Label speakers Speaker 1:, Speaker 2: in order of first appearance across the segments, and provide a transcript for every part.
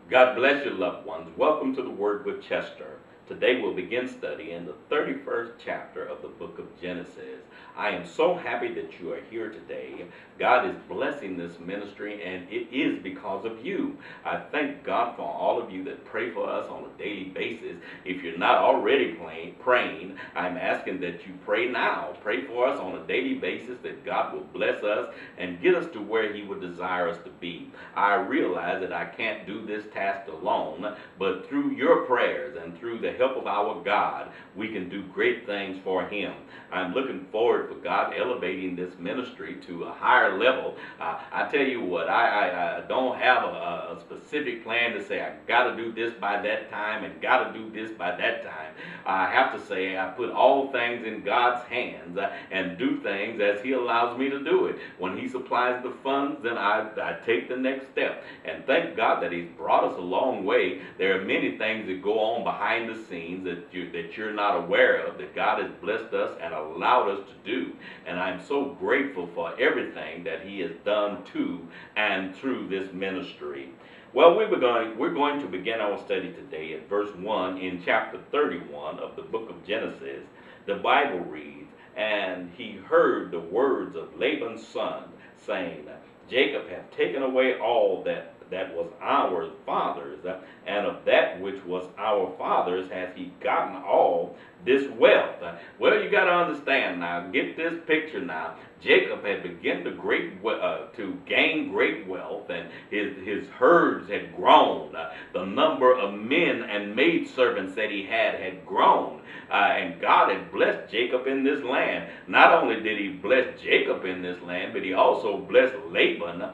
Speaker 1: God bless you, loved ones. Welcome to the Word with Chester. Today we'll begin studying the 31st chapter of the book of Genesis. I am so happy that you are here today. God is blessing this ministry, and it is because of you. I thank God for all of you that pray for us on a daily basis. If you're not already praying, I'm asking that you pray now. Pray for us on a daily basis that God will bless us and get us to where He would desire us to be. I realize that I can't do this task alone, but through your prayers and through the help of our God, we can do great things for Him. I'm looking forward for God elevating this ministry to a higher level. I tell you what, I don't have a specific plan to say I got to do this by that time and got to do this by that time. I have to say I put all things in God's hands and do things as He allows me to do it. When He supplies the funds, then I take the next step. And thank God that He's brought us a long way. There are many things that go on behind the scenes that you're not aware of, that God has blessed us and allowed us to do. And I'm so grateful for everything that He has done to and through this ministry. Well, we're going to begin our study today at verse 1 in chapter 31 of the book of Genesis. The Bible reads, "And he heard the words of Laban's son, saying, Jacob hath taken away all that was our father's, and of that which was our father's hath he gotten all this wealth." Well, you got to understand now, get this picture now. Jacob had begun to gain great wealth, and his herds had grown. The number of men and maidservants that he had grown. And God had blessed Jacob in this land. Not only did He bless Jacob in this land, but He also blessed Laban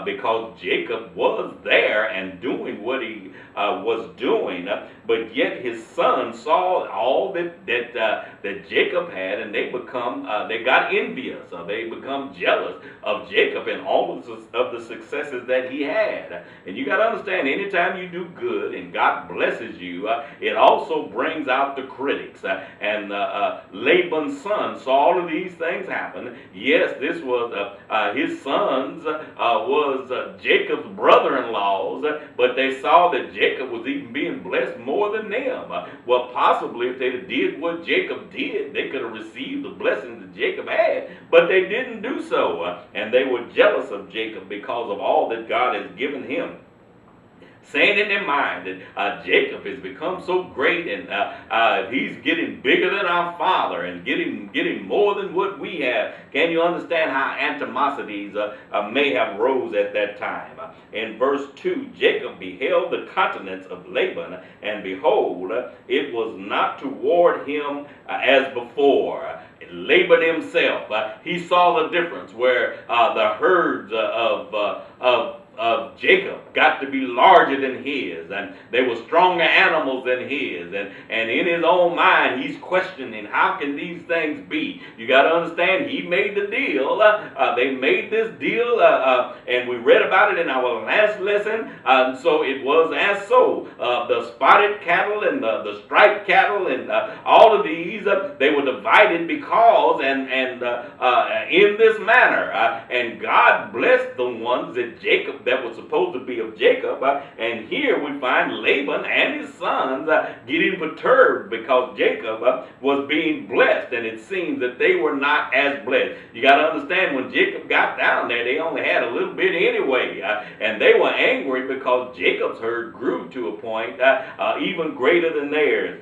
Speaker 1: because Jacob was there and doing what he was doing. But yet his son saw all that Jacob had, and they got envious, or they become jealous of Jacob and all of the successes that he had. And you got to understand, anytime you do good and God blesses you, it also brings out the critics. And Laban's son saw all of these things happen. Yes, this was his sons was Jacob's brother-in-laws, but they saw that Jacob was even being blessed more than them. Well, possibly if they did what Jacob did, they could have received the blessings that Jacob had, but they didn't do so. And they were jealous of Jacob because of all that God has given him, saying in their mind that Jacob has become so great, and he's getting bigger than our father and getting more than what we have. Can you understand how animosities may have rose at that time? In verse 2, Jacob beheld the countenance of Laban, and behold, it was not toward him as before. Laban himself, he saw the difference where the herds of Jacob got to be larger than his, and they were stronger animals than his, and in his own mind he's questioning, how can these things be? You got to understand, he made the deal. They made this deal, and we read about it in our last lesson. So it was as so. The spotted cattle and the striped cattle and all of these, they were divided because and in this manner, and God blessed the ones that was supposed to be of Jacob, and here we find Laban and his sons getting perturbed because Jacob was being blessed, and it seems that they were not as blessed. You got to understand, when Jacob got down there, they only had a little bit anyway, and they were angry because Jacob's herd grew to a point even greater than theirs.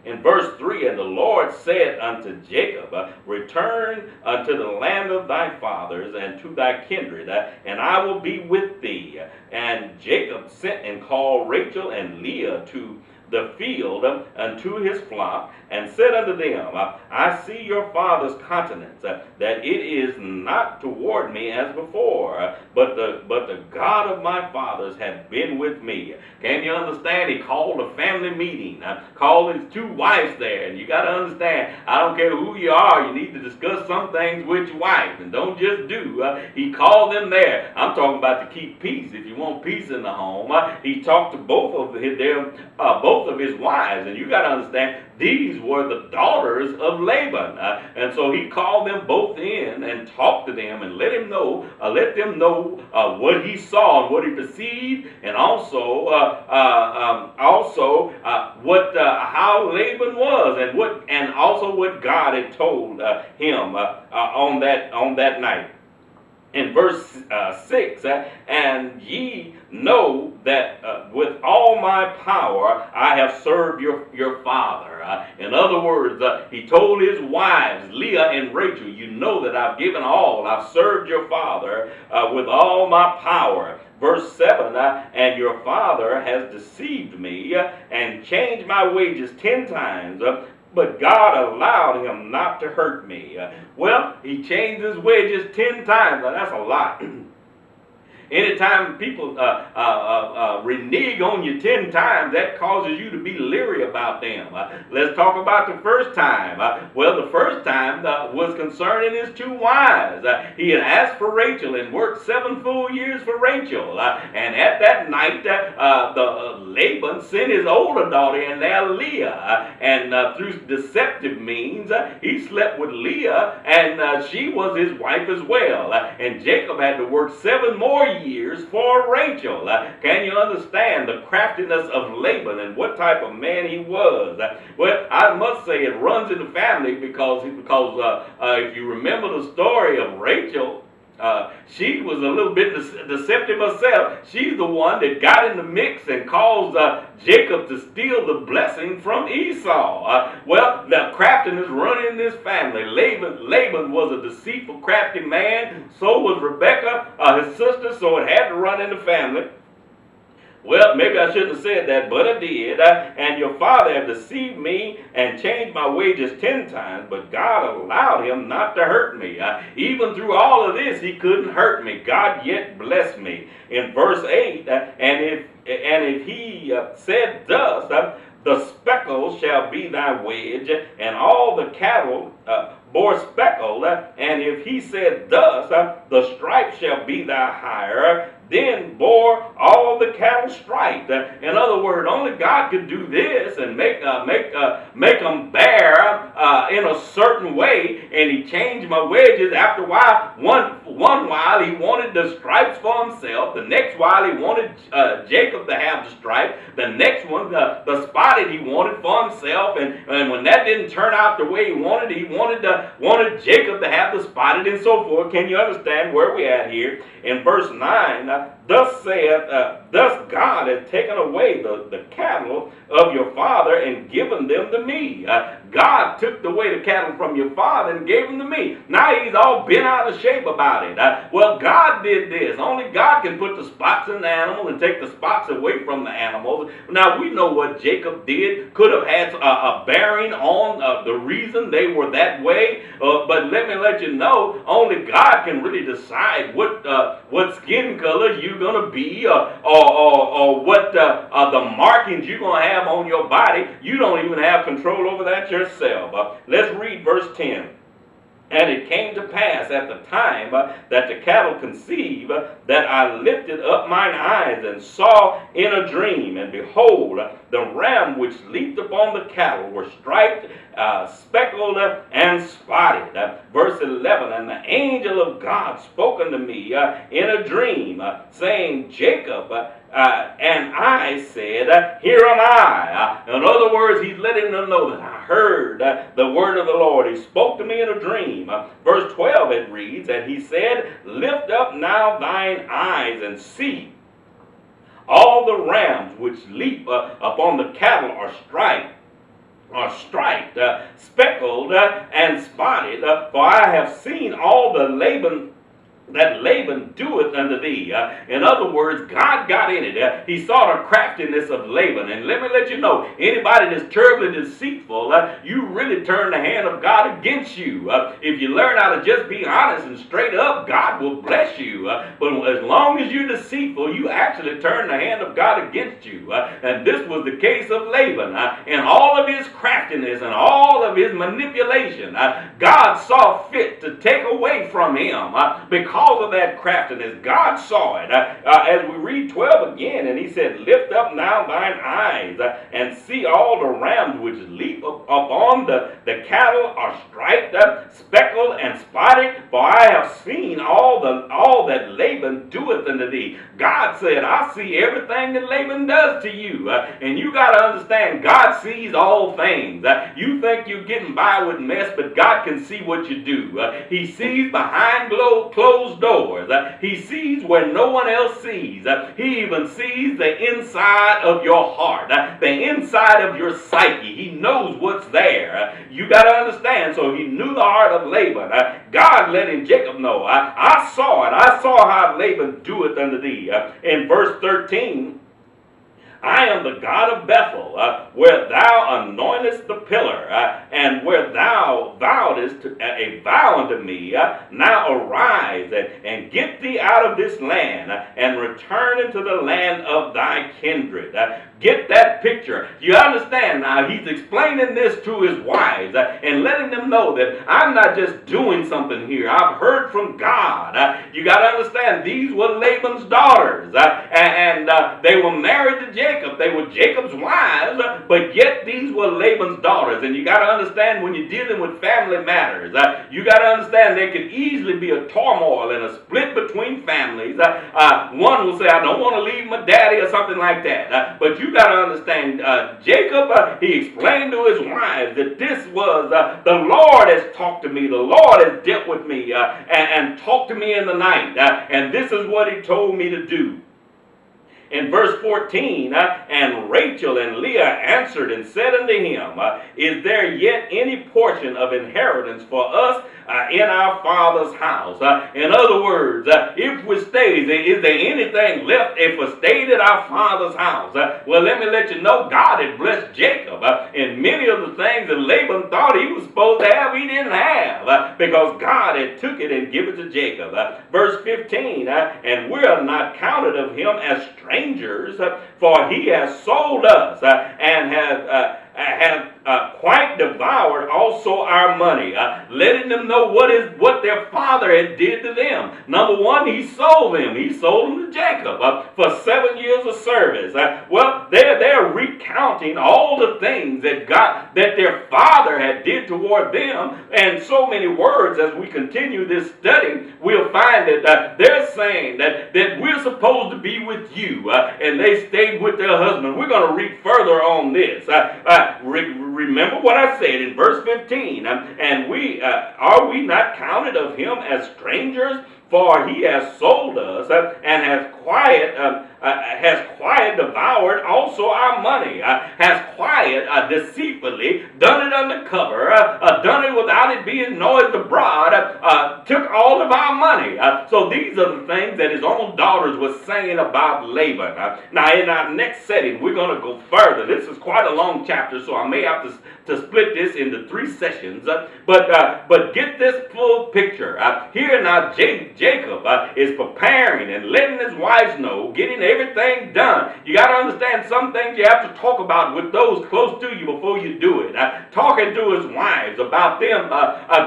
Speaker 1: In verse 3, "And the Lord said unto Jacob, Return unto the land of thy fathers and to thy kindred, and I will be with thee. And Jacob sent and called Rachel and Leah to the field unto his flock, and said unto them, I see your father's countenance, that it is not toward me as before, but the God of my fathers hath been with me." Can you understand? He called a family meeting, called his two wives there, and you got to understand, I don't care who you are, you need to discuss some things with your wife, and don't just do. He called them there. I'm talking about to keep peace. If you want peace in the home, he talked to both of them, both both of his wives. And you got to understand, these were the daughters of Laban. And so he called them both in and talked to them and let them know what he saw and what he perceived, and also how Laban was, and also what God had told him on that night. In verse 6, and ye know that with all my power I have served your father. In other words, he told his wives, Leah and Rachel, you know that I've given all. I've served your father with all my power. Verse 7, and your father has deceived me and changed my wages 10 times. But God allowed him not to hurt me. Well, he changed his wages 10 times. Now, that's a lot. Anytime people renege on you 10 times, that causes you to be leery about them. Let's talk about the first time. Well, the first time was concerning his 2 wives. He had asked for Rachel and worked 7 full years for Rachel. And at that night, Laban sent his older daughter in there, Leah. And through deceptive means, he slept with Leah, and she was his wife as well. And Jacob had to work 7 more years for Rachel. Can you understand the craftiness of Laban and what type of man he was? Well, I must say it runs in the family because if you remember the story of Rachel, she was a little bit deceptive herself. She's the one that got in the mix and caused Jacob to steal the blessing from Esau. Well, the craftiness running in this family. Laban was a deceitful, crafty man. So was Rebekah, his sister, so it had to run in the family. Well, maybe I shouldn't have said that, but I did. And your father had deceived me and changed my wages 10 times, but God allowed him not to hurt me. Even through all of this, he couldn't hurt me. God yet blessed me. In verse 8, and if he said thus, the speckle shall be thy wage, and all the cattle bore speckle. And if he said thus, the stripe shall be thy hire, then bore all the cattle stripe. In other words, only God could do this and make them bear in a certain way. And he changed my wages. After a while, one while he wanted the stripes for himself. The next while he wanted Jacob to have the stripe. The next one, the spotted, he wanted for himself. And when that didn't turn out the way he wanted wanted Jacob to have the spotted, and so forth. Can you understand where we at here? In verse 9, thus God has taken away the cattle of your father and given them to me. God took away the cattle from your father and gave them to me. Now he's all bent out of shape about it. Well, God did this. Only God can put the spots in the animal and take the spots away from the animals. Now we know what Jacob did could have had a bearing on the reason they were that way. But let me let you know, only God can really decide what skin color you're going to be or what the markings you're going to have on your body. You don't even have control over that yourself. Let's read verse 10. And it came to pass at the time that the cattle conceived, that I lifted up mine eyes and saw in a dream, and behold, the ram which leaped upon the cattle were striped, speckled, and spotted. Verse 11, and the angel of God spoke unto me in a dream, saying, Jacob. And I said, here am I. In other words, he's letting them know that I heard the word of the Lord. He spoke to me in a dream. Verse 12 it reads, and he said, lift up now thine eyes and see. All the rams which leap upon the cattle are striped, speckled, and spotted. For I have seen all that Laban doeth unto thee. In other words, God got in it. He saw the craftiness of Laban. And let me let you know, anybody that's terribly deceitful, you really turn the hand of God against you. If you learn how to just be honest and straight up, God will bless you. But as long as you're deceitful, you actually turn the hand of God against you. And this was the case of Laban. In all of his craftiness and all of his manipulation, God saw fit to take away from him because because of that craftiness, God saw it. As we read 12 again, and he said, lift up now thine eyes and see all the rams which leap upon the cattle are striped, speckled, and spotted, for I have seen all that Laban doeth unto thee. God said, I see everything that Laban does to you. And you got to understand, God sees all things. You think you're getting by with mess, but God can see what you do. He sees behind closed doors. He sees where no one else sees. He even sees the inside of your heart, the inside of your psyche. He knows what's there. You got to understand. So he knew the heart of Laban. God letting Jacob know, I saw it. I saw how Laban doeth unto thee. In verse 13, I am the God of Bethel, where thou anointest the pillar, and where thou vowedest a vow unto me. Now arise and get thee out of this land, and return into the land of thy kindred. Get that picture. You understand now, he's explaining this to his wives and letting them know that I'm not just doing something here. I've heard from God. You got to understand, these were Laban's daughters, and they were married to Jacob. They were Jacob's wives, but yet these were Laban's daughters. And you got to understand, when you're dealing with family matters, you got to understand there could easily be a turmoil and a split between families. One will say, I don't want to leave my daddy, or something like that. But you got to understand, Jacob, he explained to his wives that this was, the Lord has talked to me. The Lord has dealt with me and talked to me in the night. And this is what he told me to do. In verse 14, and Rachel and Leah answered and said unto him, is there yet any portion of inheritance for us in our father's house? In other words, if we stay, is there anything left if we stayed at our father's house? Well, let me let you know, God had blessed Jacob, and many of the things that Laban thought he was supposed to have, he didn't have, because God had took it and given it to Jacob. Verse 15, and we are not counted of him as strangers, for he has sold us and has quite devoured also our money. Letting them know what their father had did to them. Number one, he sold them. He sold them to Jacob for 7 years of service. Well, they're recounting all the things that their father had did toward them. And so many words, as we continue this study, we'll find that they're saying that we're supposed to be with you, and they stayed with their husband. We're going to read further on this. Remember what I said in verse 15, and are we not counted of him as strangers? For he has sold us and has quiet devoured also our money, has quiet deceitfully done it undercover, done it without it being noised abroad, took all of our money. So these are the things that his own daughters were saying about Laban. Now in our next setting, we're going to go further. This is quite a long chapter, so I may have to split this into 3 sessions. But get this full picture. Here now, Jacob is preparing and letting his wives know, getting everything done. You got to understand, some things you have to talk about with those close to you before you do it. Talking to his wives about them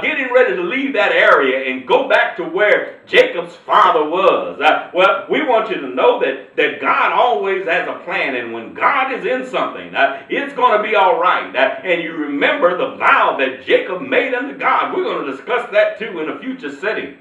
Speaker 1: getting ready to leave that area and go back to where Jacob's father was. Well, we want you to know that God always has a plan, and when God is in something, it's going to be all right. And you remember the vow that Jacob made unto God. We're going to discuss that too in a future setting.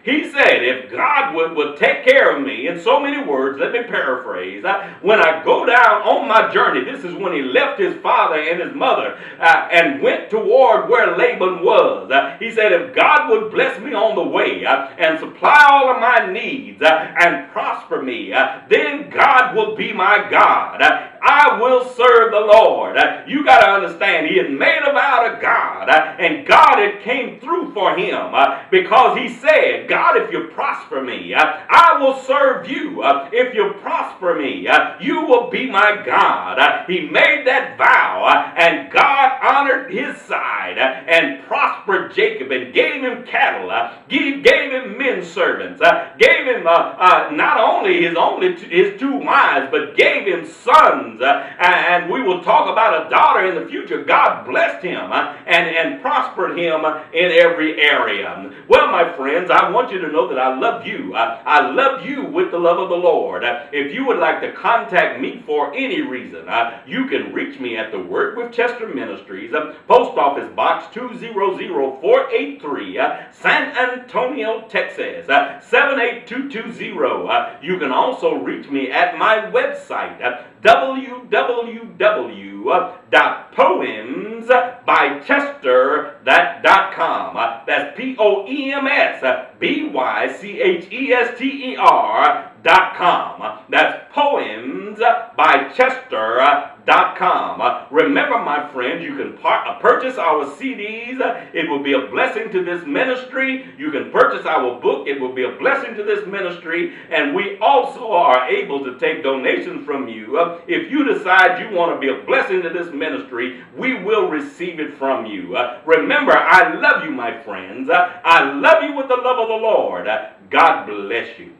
Speaker 1: He said, if God would take care of me, in so many words, let me paraphrase, when I go down on my journey, this is when he left his father and his mother and went toward where Laban was. He said, if God would bless me on the way and supply all of my needs and prosper me, then God will be my God. I will serve the Lord. You got to understand, he had made a vow to God, and God had came through for him because he said, God, if you prosper me, I will serve you. If you prosper me, you will be my God. He made that vow, and God honored his side and prospered Jacob and gave him cattle, gave him men servants, gave him not only his 2 wives, but gave him sons sons, and we will talk about a daughter in the future. God blessed him and prospered him in every area. Well, my friends, I want you to know that I love you. I love you with the love of the Lord. If you would like to contact me for any reason, you can reach me at the Word with Chester Ministries, Post Office Box 200483, San Antonio, Texas, 78220. You can also reach me at my website, www.poemsbychester.com. That's POEMSBYCHESTER.com. That's poemsbychester.com. Remember, my friends, you can purchase our CDs. It will be a blessing to this ministry. You can purchase our book. It will be a blessing to this ministry. And we also are able to take donations from you. If you decide you want to be a blessing to this ministry, we will receive it from you. Remember, I love you, my friends. I love you with the love of the Lord. God bless you.